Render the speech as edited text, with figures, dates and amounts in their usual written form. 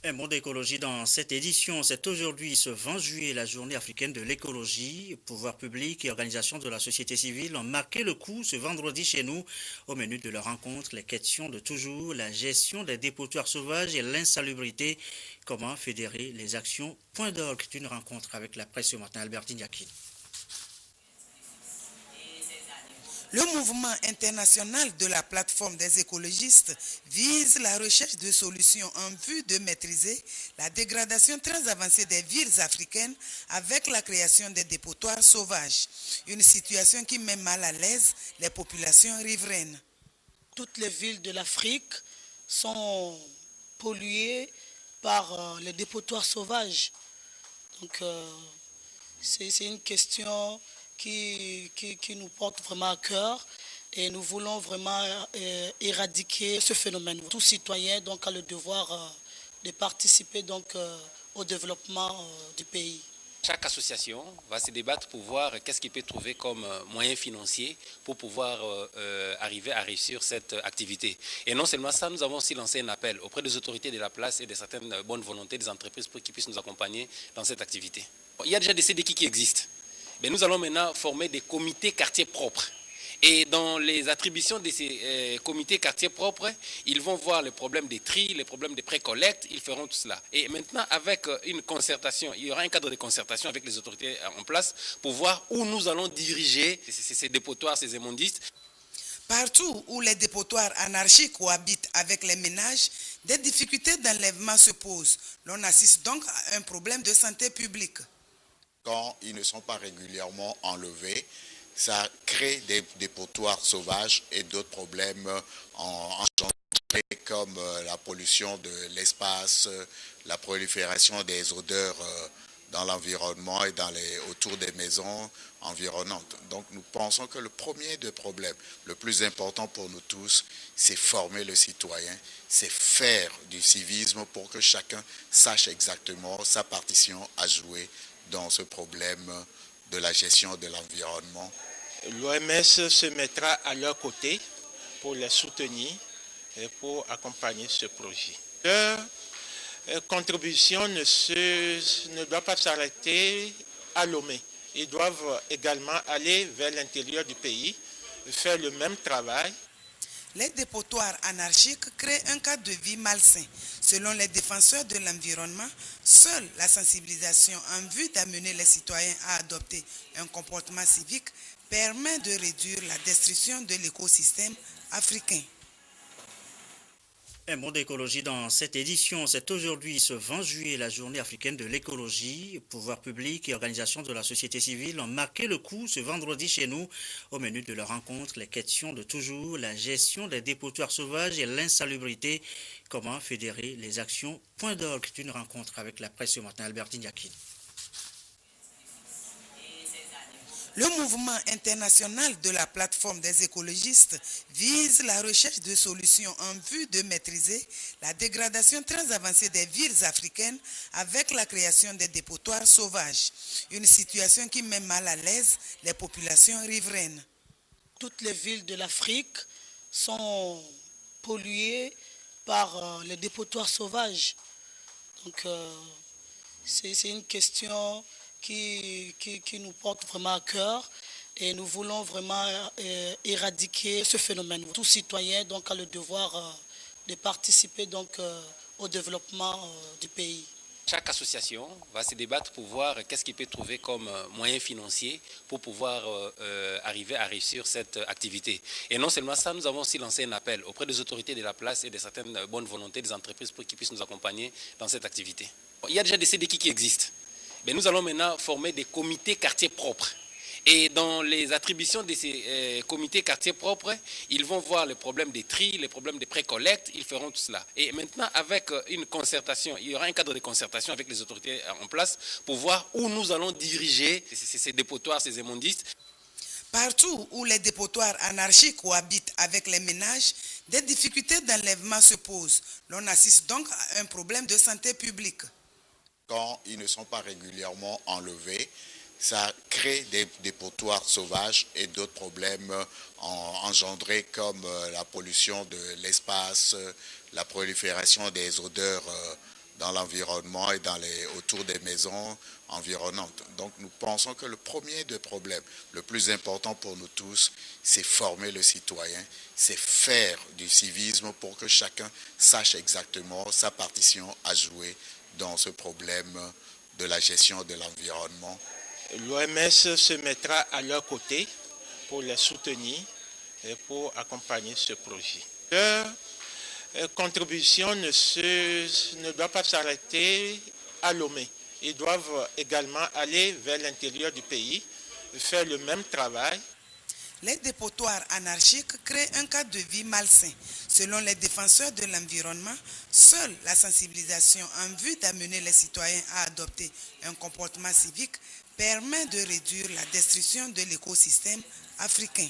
Un mot d'écologie dans cette édition. C'est aujourd'hui, ce 20 juillet, la journée africaine de l'écologie. Pouvoir public et organisations de la société civile ont marqué le coup ce vendredi chez nous. Au menu de leur rencontre, les questions de toujours, la gestion des dépotoirs sauvages et l'insalubrité. Comment fédérer les actions? Point d'orgue d'une rencontre avec la presse ce matin. Albertine Yakin. Le mouvement international de la plateforme des écologistes vise la recherche de solutions en vue de maîtriser la dégradation très avancée des villes africaines avec la création des dépotoirs sauvages, une situation qui met mal à l'aise les populations riveraines. Toutes les villes de l'Afrique sont polluées par les dépotoirs sauvages. Donc c'est une question qui nous porte vraiment à cœur et nous voulons vraiment éradiquer ce phénomène. Tout citoyen donc a le devoir de participer donc au développement du pays. Chaque association va se débattre pour voir qu'est-ce qu'il peut trouver comme moyen financier pour pouvoir arriver à réussir cette activité. Et non seulement ça, nous avons aussi lancé un appel auprès des autorités de la place et de certaines bonnes volontés des entreprises pour qu'ils puissent nous accompagner dans cette activité. Il y a déjà des CDK qui existent. Mais nous allons maintenant former des comités quartiers propres. Et dans les attributions de ces comités quartiers propres, ils vont voir les problèmes des tri, les problèmes des pré-collectes, ils feront tout cela. Et maintenant, avec une concertation, il y aura un cadre de concertation avec les autorités en place pour voir où nous allons diriger ces dépotoirs, ces immondices. Partout où les dépotoirs anarchiques cohabitent avec les ménages, des difficultés d'enlèvement se posent. L'on assiste donc à un problème de santé publique. Quand ils ne sont pas régulièrement enlevés, ça crée des dépotoirs sauvages et d'autres problèmes engendrés comme la pollution de l'espace, la prolifération des odeurs dans l'environnement et autour des maisons environnantes. Donc nous pensons que le premier des problèmes, le plus important pour nous tous, c'est former le citoyen, c'est faire du civisme pour que chacun sache exactement sa partition à jouer dans ce problème de la gestion de l'environnement. L'OMS se mettra à leur côté pour les soutenir et pour accompagner ce projet. Leur contribution ne doit pas s'arrêter à Lomé. Ils doivent également aller vers l'intérieur du pays, faire le même travail. Les dépotoirs anarchiques créent un cadre de vie malsain. Selon les défenseurs de l'environnement, seule la sensibilisation en vue d'amener les citoyens à adopter un comportement civique permet de réduire la destruction de l'écosystème africain. Un mot d'écologie dans cette édition. C'est aujourd'hui, ce 20 juillet, la journée africaine de l'écologie. Pouvoir public et organisations de la société civile ont marqué le coup ce vendredi chez nous. Au menu de leur rencontre, les questions de toujours, la gestion des dépotoirs sauvages et l'insalubrité. Comment fédérer les actions? Point d'orgue d'une rencontre avec la presse ce matin. Albertine Yakin. Le mouvement international de la plateforme des écologistes vise la recherche de solutions en vue de maîtriser la dégradation très avancée des villes africaines avec la création des dépotoirs sauvages, une situation qui met mal à l'aise les populations riveraines. Toutes les villes de l'Afrique sont polluées par les dépotoirs sauvages. Donc c'est une question qui nous porte vraiment à cœur et nous voulons vraiment éradiquer ce phénomène. Tout citoyen donc a le devoir de participer donc au développement du pays. Chaque association va se débattre pour voir qu'est-ce qu'il peut trouver comme moyen financier pour pouvoir arriver à réussir cette activité. Et non seulement ça, nous avons aussi lancé un appel auprès des autorités de la place et de certaines bonnes volontés des entreprises pour qu'ils puissent nous accompagner dans cette activité. Il y a déjà des CDK qui existent. Mais nous allons maintenant former des comités quartiers propres. Et dans les attributions de ces comités quartiers propres, ils vont voir les problèmes des tri, les problèmes des pré-collectes, ils feront tout cela. Et maintenant, avec une concertation, il y aura un cadre de concertation avec les autorités en place pour voir où nous allons diriger ces dépotoirs, ces immondices. Partout où les dépotoirs anarchiques cohabitent avec les ménages, des difficultés d'enlèvement se posent. L'on assiste donc à un problème de santé publique. Quand ils ne sont pas régulièrement enlevés, ça crée des dépotoirs sauvages et d'autres problèmes engendrés comme la pollution de l'espace, la prolifération des odeurs dans l'environnement et autour des maisons environnantes. Donc nous pensons que le premier des problèmes, le plus important pour nous tous, c'est former le citoyen, c'est faire du civisme pour que chacun sache exactement sa partition à jouer dans ce problème de la gestion de l'environnement. L'OMS se mettra à leur côté pour les soutenir et pour accompagner ce projet. Leur contribution ne doit pas s'arrêter à Lomé. Ils doivent également aller vers l'intérieur du pays, faire le même travail. Les dépotoirs anarchiques créent un cadre de vie malsain. Selon les défenseurs de l'environnement, seule la sensibilisation en vue d'amener les citoyens à adopter un comportement civique permet de réduire la destruction de l'écosystème africain.